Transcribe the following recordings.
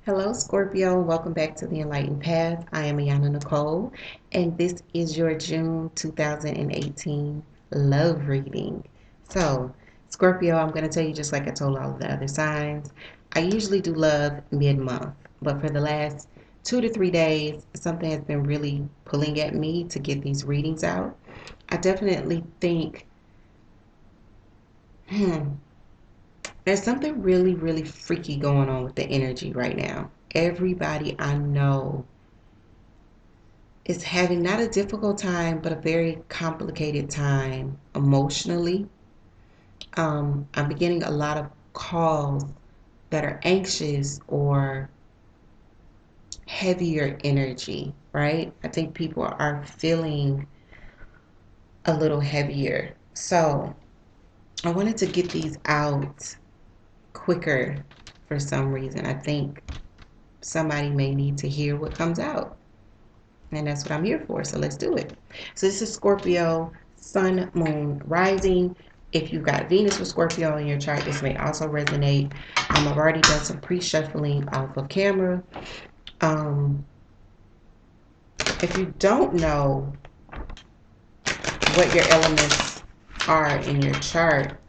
Hello, Scorpio. Welcome back to the Enlightened Path. I am Ayana Nicole, and this is your June 2018 love reading. So, Scorpio, I'm going to tell you just like I told all the other signs. I usually do love mid-month, but for the last 2 to 3 days, something has been really pulling at me to get these readings out. I definitely think, hmm, there's something really, really freaky going on with the energy right now. Everybody I know is having not a difficult time, but a very complicated time emotionally. I'm getting a lot of calls that are anxious or heavier energy, right? I think people are feeling a little heavier. So I wanted to get these out quicker for some reason. I think somebody may need to hear what comes out. And that's what I'm here for. So let's do it. So this is Scorpio, Sun, Moon, Rising. If you've got Venus with Scorpio in your chart, this may also resonate. I've already done some pre-shuffling off of camera. Um, if you don't know what your elements are in your chart,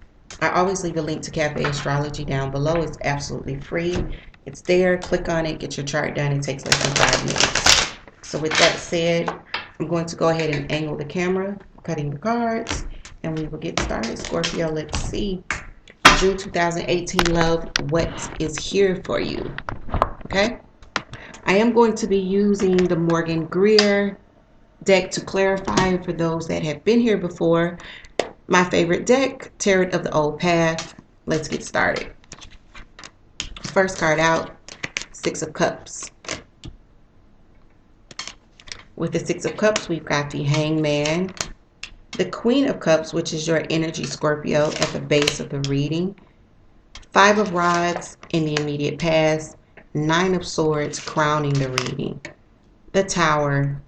I always leave a link to Café Astrology down below. It's absolutely free. It's there. Click on it. Get your chart done. It takes less than 5 minutes. So with that said, I'm going to go ahead and angle the camera, cutting the cards, and we will get started. Scorpio, let's see. June 2018 love, what is here for you? Okay. I am going to be using the Morgan Greer deck to clarify for those that have been here before. My favorite deck, Tarot of the Old Path. Let's get started. First card out, Six of Cups. With the Six of Cups, we've got the Hangman, the Queen of Cups, which is your energy, Scorpio, at the base of the reading, Five of Rods in the immediate past, Nine of Swords crowning the reading, the Tower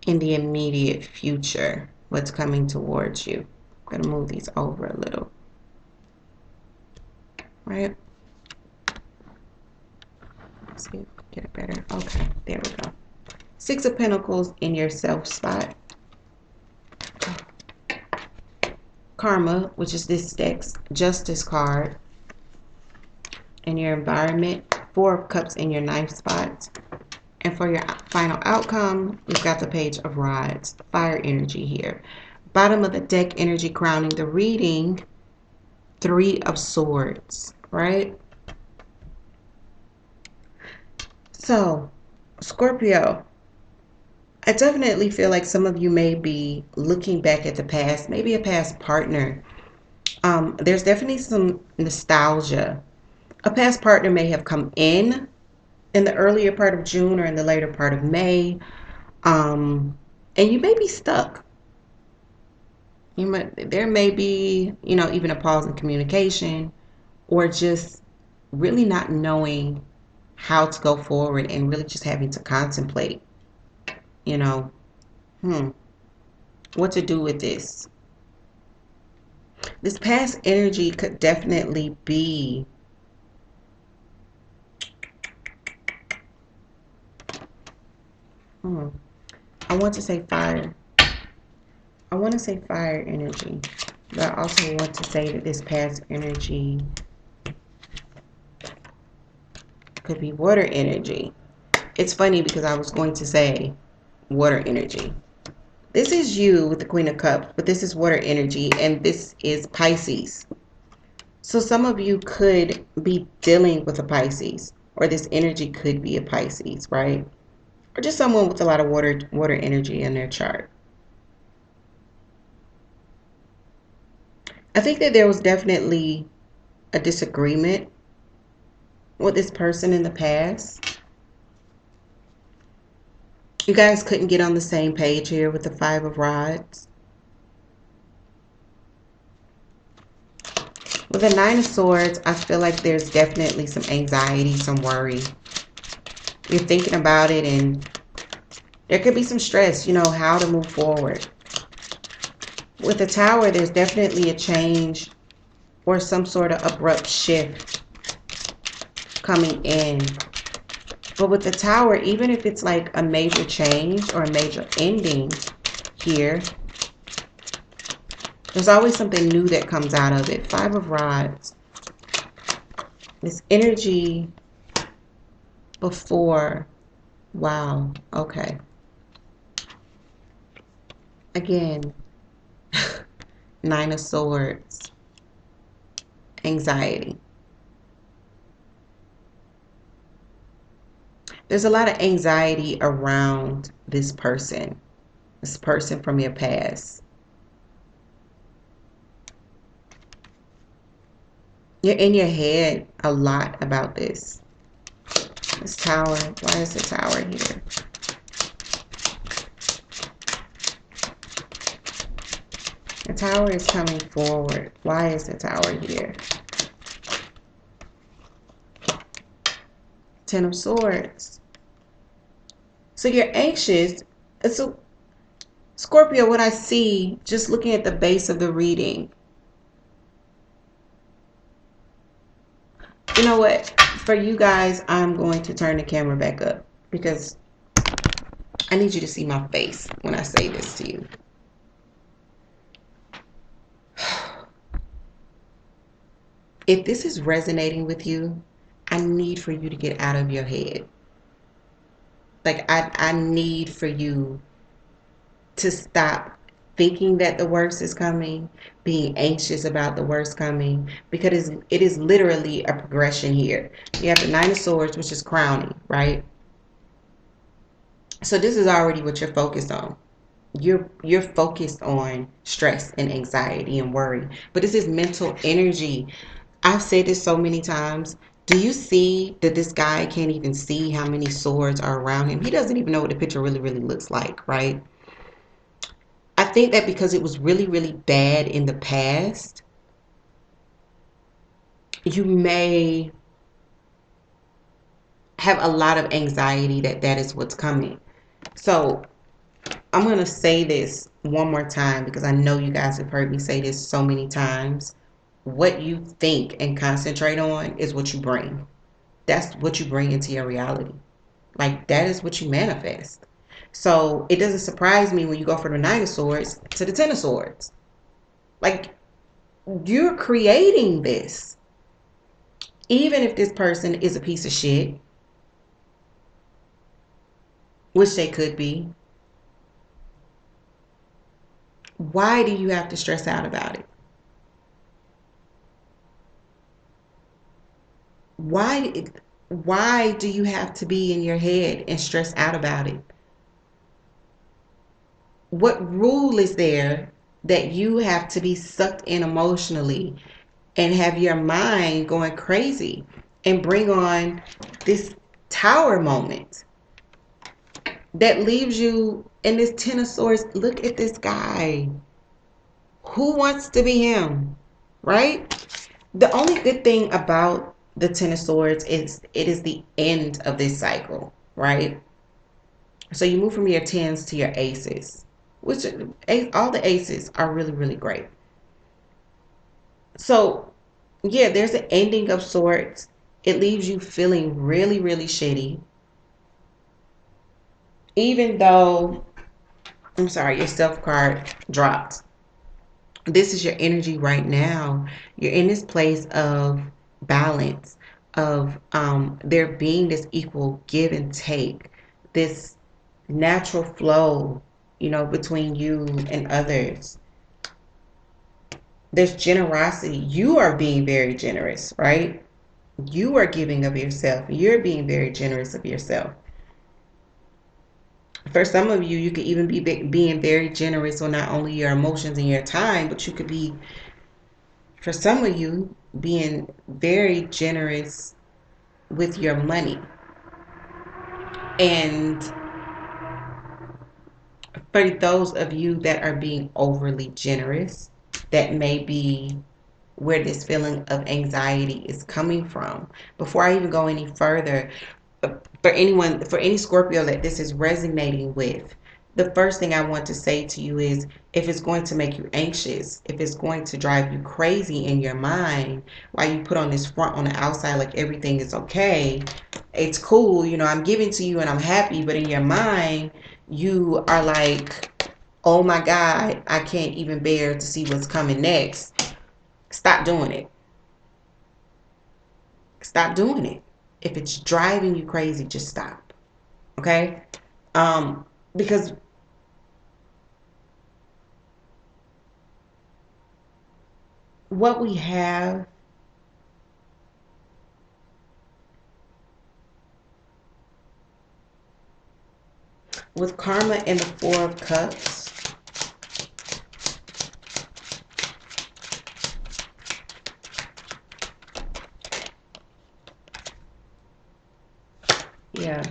in the immediate future, what's coming towards you. I'm going to move these over a little. Right? Let's see if we can get it better. Okay, there we go. Six of Pentacles in your self spot. Karma, which is this deck's Justice card. In your environment. Four of Cups in your ninth spot. And for your final outcome, we've got the Page of Rods. Fire energy here. Bottom of the deck energy crowning the reading. Three of Swords, right? So, Scorpio, I definitely feel like some of you may be looking back at the past, maybe a past partner. There's definitely some nostalgia. A past partner may have come in the earlier part of June or in the later part of May, and you may be stuck. There may be, even a pause in communication, or just really not knowing how to go forward and really just having to contemplate, you know, hmm, what to do with this. This past energy could definitely be I want to say fire. I want to say fire energy, but I also want to say that this past energy could be water energy. It's funny because I was going to say water energy. This is you with the Queen of Cups, but this is water energy, and this is Pisces. So some of you could be dealing with a Pisces, or this energy could be a Pisces, right? Or just someone with a lot of water energy in their chart. I think that there was definitely a disagreement with this person in the past. You guys couldn't get on the same page here with the Five of Rods. With the Nine of Swords, I feel like there's definitely some anxiety, some worry. You're thinking about it, and there could be some stress, how to move forward. With the Tower, there's definitely a change or some sort of abrupt shift. coming in. But with the Tower, even if it's like a major change or a major ending here, there's always something new that comes out of it. Five of Rods. This energy before. Wow. Okay. Again, Nine of Swords. Anxiety. There's a lot of anxiety around this person from your past. You're in your head a lot about this. This Tower, why is the Tower here? The Tower is coming forward. Why is the Tower here? Ten of Swords. So you're anxious. So Scorpio, what I see, just looking at the base of the reading, you know what? For you guys, I'm going to turn the camera back up because I need you to see my face when I say this to you. If this is resonating with you, I need for you to get out of your head. Like, I need for you to stop thinking that the worst is coming, being anxious about the worst coming, because it is literally a progression here. You have the Nine of Swords, which is crowning, right? So this is already what you're focused on. You're focused on stress and anxiety and worry. But this is mental energy. I've said this so many times. Do you see that this guy can't even see how many swords are around him? He doesn't even know what the picture really, really looks like, right? I think that because it was really, really bad in the past, you may have a lot of anxiety that is what's coming. So I'm going to say this one more time because I know you guys have heard me say this so many times. What you think and concentrate on is what you bring. That's what you bring into your reality. Like, that is what you manifest. So it doesn't surprise me when you go from the Nine of Swords to the Ten of Swords. Like, you're creating this. Even if this person is a piece of shit, which they could be, why do you have to stress out about it? Why do you have to be in your head and stress out about it? What rule is there that you have to be sucked in emotionally and have your mind going crazy and bring on this Tower moment that leaves you in this Ten of Swords? Look at this guy. Who wants to be him, right? The only good thing about the Ten of Swords is it is the end of this cycle, right? So you move from your tens to your aces, which all the aces are really, really great. So yeah, there's an ending of sorts. It leaves you feeling really, really shitty. Even though, I'm sorry, your self card dropped. This is your energy right now. You're in this place of balance, of there being this equal give and take, this natural flow, between you and others. There's generosity. You are being very generous, right? You are giving of yourself. You're being very generous of yourself. For some of you, you could even be being very generous on not only your emotions and your time, but you could be, for some of you, being very generous with your money. And for those of you that are being overly generous, that may be where this feeling of anxiety is coming from. Before I even go any further, for any Scorpio that this is resonating with, the first thing I want to say to you is if it's going to make you anxious, if it's going to drive you crazy in your mind, while you put on this front on the outside like everything is okay, it's cool, you know, I'm giving to you and I'm happy, but in your mind, you are like, oh my God, I can't even bear to see what's coming next. Stop doing it. Stop doing it. If it's driving you crazy, just stop. Okay? Because what we have with karma and the Four of Cups, yeah.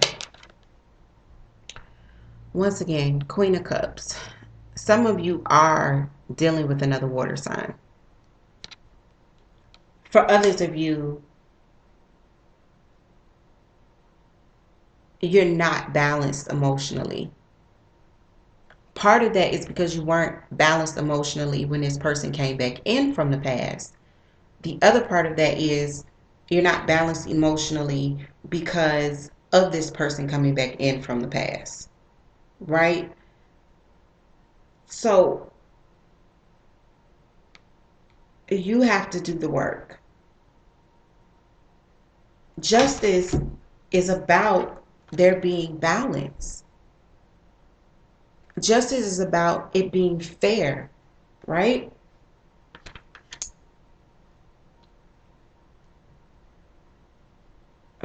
Once again, Queen of Cups. Some of you are dealing with another water sign. For others of you, you're not balanced emotionally. Part of that is because you weren't balanced emotionally when this person came back in from the past. The other part of that is you're not balanced emotionally because of this person coming back in from the past, right? So you have to do the work. Justice is about there being balance. Justice is about it being fair, right?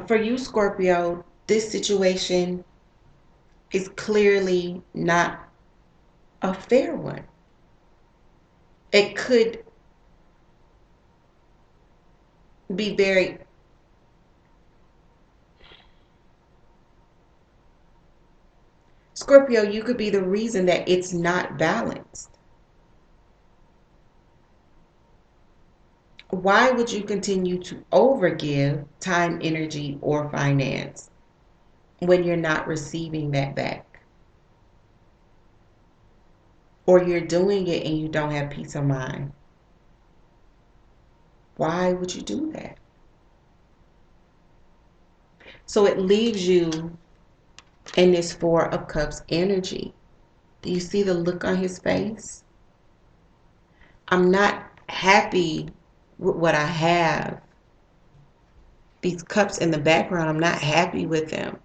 For you, Scorpio, this situation is clearly not a fair one. It could be very, Scorpio, you could be the reason that it's not balanced. Why would you continue to overgive time, energy, or finance when you're not receiving that back? Or you're doing it and you don't have peace of mind? Why would you do that? So it leaves you in this Four of Cups energy. Do you see the look on his face? I'm not happy with what I have. These cups in the background, I'm not happy with them.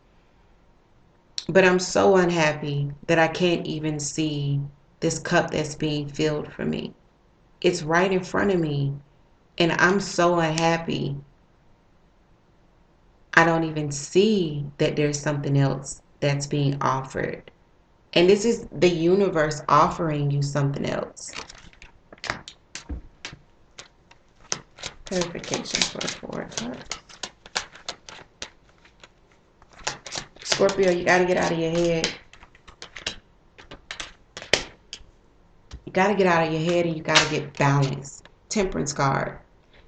But I'm so unhappy that I can't even see this cup that's being filled for me. It's right in front of me, and I'm so unhappy. I don't even see that there's something else that's being offered. And this is the universe offering you something else. Clarification for the Four of Cups. Scorpio, you got to get out of your head. You got to get out of your head and you got to get balanced. Temperance card.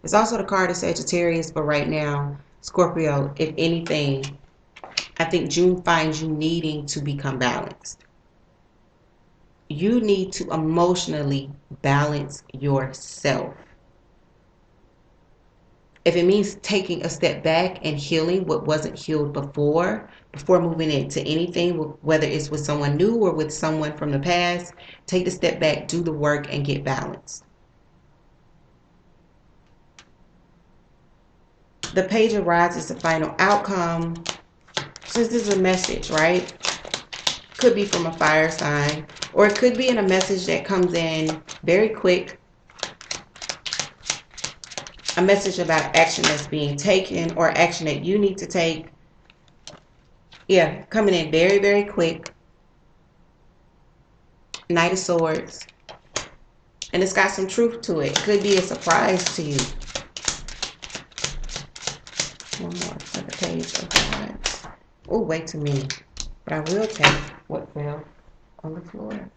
It's also the card of Sagittarius, but right now, Scorpio, if anything, I think June finds you needing to become balanced. You need to emotionally balance yourself. If it means taking a step back and healing what wasn't healed before moving into anything, whether it's with someone new or with someone from the past, take the step back, do the work, and get balanced. The Page of Rods is the final outcome. So this is a message, right? Could be from a fire sign, or it could be in a message that comes in very quick. A message about action that's being taken or action that you need to take. Yeah, coming in very, very quick. Knight of Swords. And it's got some truth to it. Could be a surprise to you. One more for the Page of Wands. Oh, wait to me. But I will take what fell on the floor.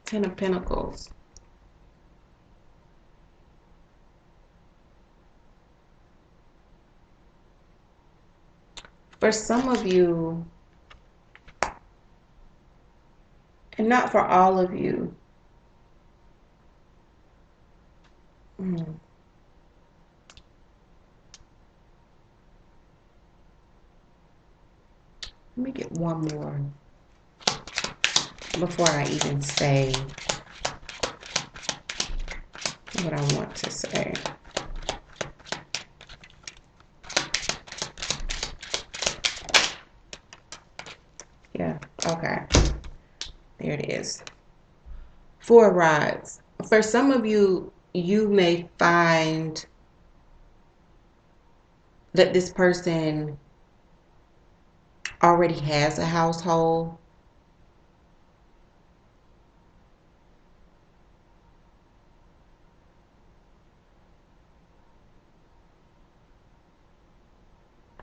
Ten of Pentacles. For some of you, and not for all of you, let me get one more before I even say what I want to say. Yeah, okay. There it is. 4 rods. For some of you, you may find that this person already has a household.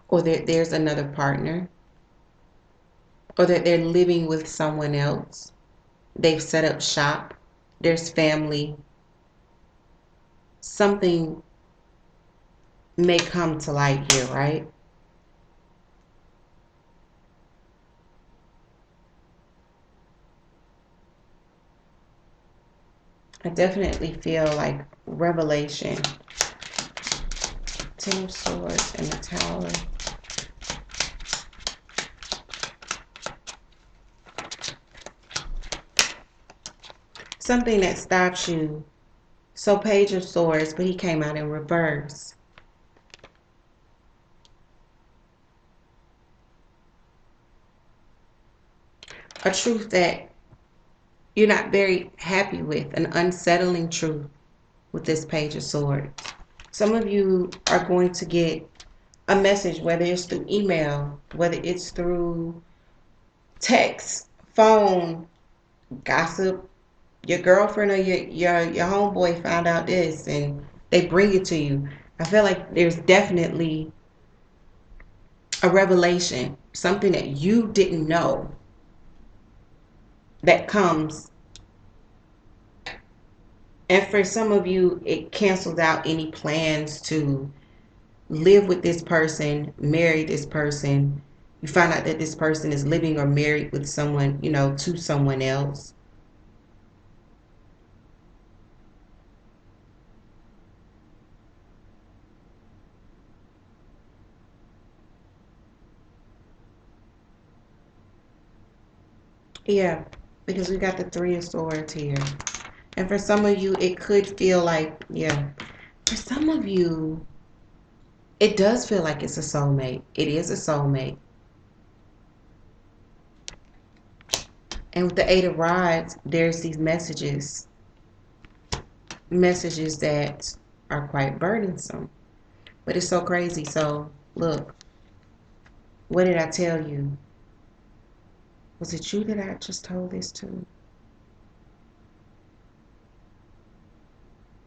Or that there's another partner. Or that they're living with someone else. They've set up shop. There's family. Something may come to light here, right? I definitely feel like revelation. 10 of Swords and the Tower. Something that stops you. So Page of Swords, but he came out in reverse. A truth that you're not very happy with, an unsettling truth with this Page of Swords. Some of you are going to get a message, whether it's through email, whether it's through text, phone, gossip. Your girlfriend or your homeboy found out this and they bring it to you. I feel like there's definitely a revelation, something that you didn't know that comes. And for some of you, it cancels out any plans to live with this person, marry this person. You find out that this person is living or married with someone, to someone else. Yeah, because we got the 3 of Swords here. And for some of you, it could feel like, yeah, for some of you, it does feel like it's a soulmate. It is a soulmate. And with the 8 of Rods, there's these messages that are quite burdensome. But it's so crazy. So, look, what did I tell you? Was it you that I just told this to?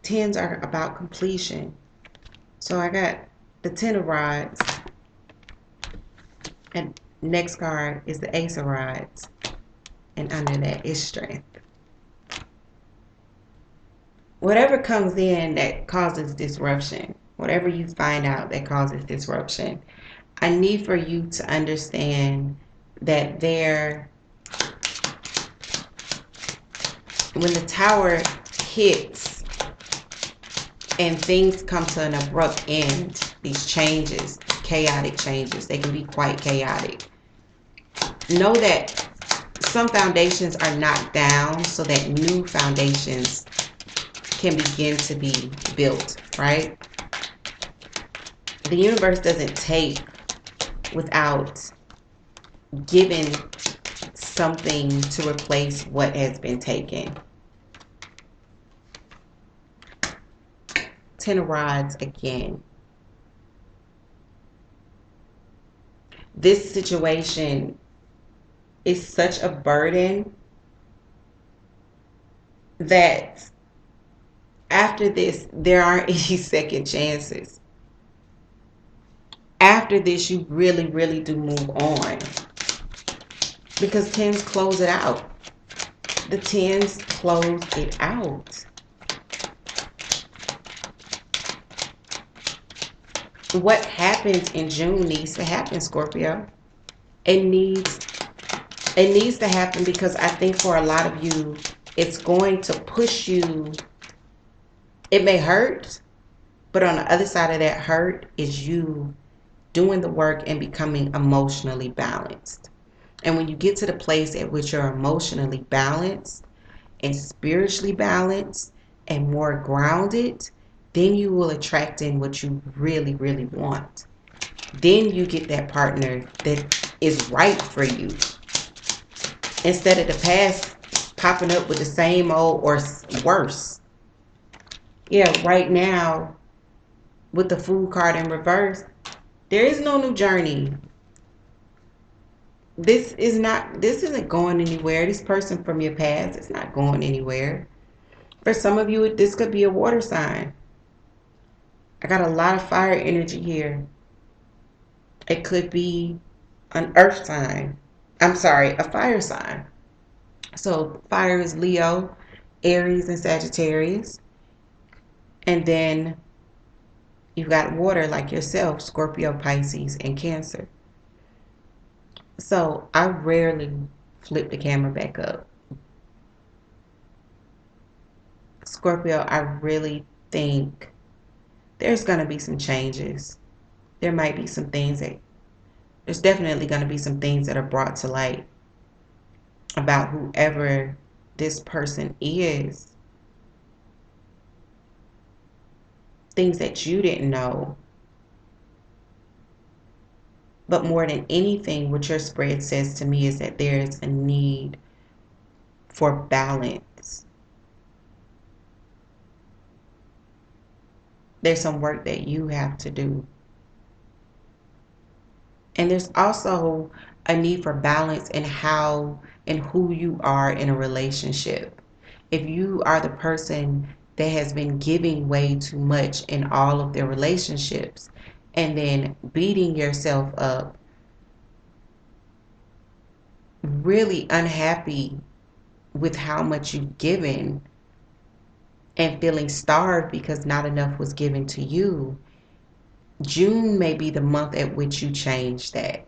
Tens are about completion. So I got the 10 of Rods. And next card is the Ace of Rods. And under that is strength. Whatever comes in that causes disruption, whatever you find out that causes disruption, I need for you to understand that when the Tower hits and things come to an abrupt end, these changes, chaotic changes, they can be quite chaotic. Know that some foundations are knocked down so that new foundations can begin to be built, right? The universe doesn't take without giving something to replace what has been taken. 10 of Rods again. This situation is such a burden that after this, there aren't any second chances. After this, you really, really do move on. Because tens close it out. The tens close it out. what happens in June needs to happen, Scorpio. It needs it needs to happen because I think for a lot of you, it's going to push you. It may hurt, but on the other side of that hurt is you doing the work and becoming emotionally balanced. And when you get to the place at which you're emotionally balanced and spiritually balanced and more grounded, then you will attract in what you really, really want. Then you get that partner that is right for you. Instead of the past popping up with the same old or worse. Yeah, right now, with the food card in reverse, there is no new journey. This isn't going anywhere. This person from your past is not going anywhere. For some of you, this could be a water sign. I got a lot of fire energy here. It could be an earth sign. I'm sorry, a fire sign. So fire is Leo, Aries, and Sagittarius. And then you've got water like yourself, Scorpio, Pisces, and Cancer. So I rarely flip the camera back up. Scorpio, I really think there's going to be some changes. There might be some things that, there's definitely going to be some things that are brought to light about whoever this person is. Things that you didn't know. But more than anything, what your spread says to me is that there's a need for balance. There's some work that you have to do. And there's also a need for balance in how and who you are in a relationship. If you are the person that has been giving way too much in all of their relationships and then beating yourself up, really unhappy with how much you've given and feeling starved because not enough was given to you, June may be the month at which you change that.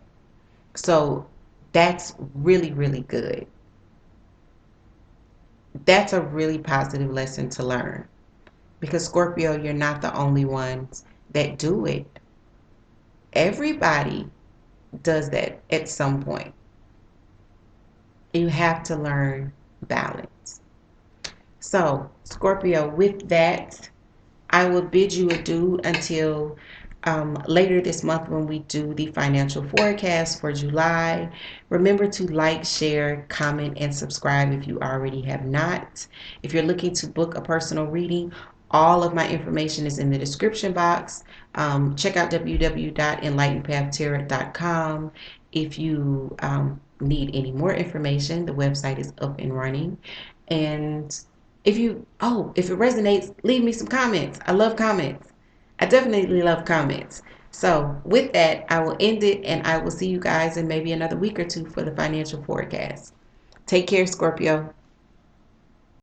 So that's really, really good. That's a really positive lesson to learn because Scorpio, you're not the only ones that do it. Everybody does that at some point. You have to learn balance. So, Scorpio, with that, I will bid you adieu until later this month when we do the financial forecast for July. Remember to like, share, comment, and subscribe if you already have not. If you're looking to book a personal reading, all of my information is in the description box. Check out www.enlightenedpathtarot.com. If you need any more information, the website is up and running. And if it resonates, leave me some comments. I love comments. I definitely love comments. So with that, I will end it and I will see you guys in maybe another week or two for the financial forecast. Take care, Scorpio.